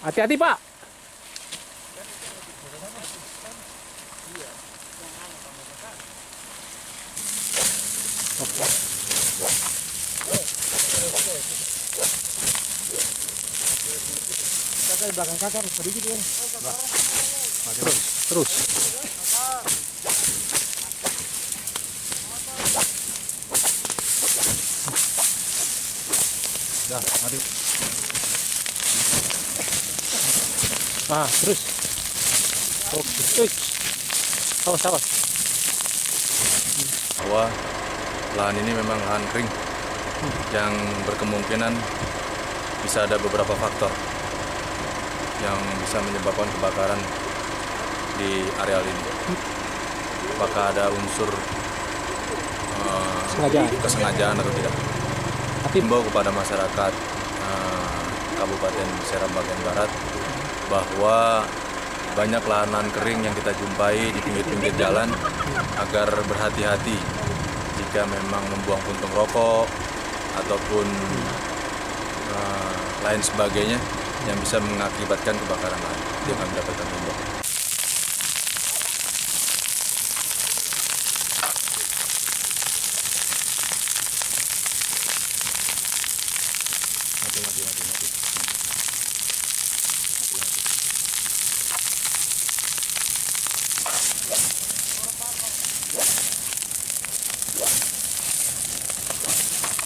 Hati-hati Pak. Kakak belakang kakak sedikit ya. Terus. Dah, mati. Ah, terus. Oke. Awas, awas. Bahwa lahan ini memang lahan kering yang berkemungkinan bisa ada beberapa faktor yang bisa menyebabkan kebakaran di areal ini. Apakah ada unsur kesengajaan atau tidak? Himbau kepada masyarakat Kabupaten Seram bagian Barat bahwa banyak lahan kering yang kita jumpai di pinggir-pinggir jalan agar berhati-hati jika memang membuang puntung rokok ataupun lain sebagainya yang bisa mengakibatkan kebakaran lahan. Itu yang kami dapatkan himbau.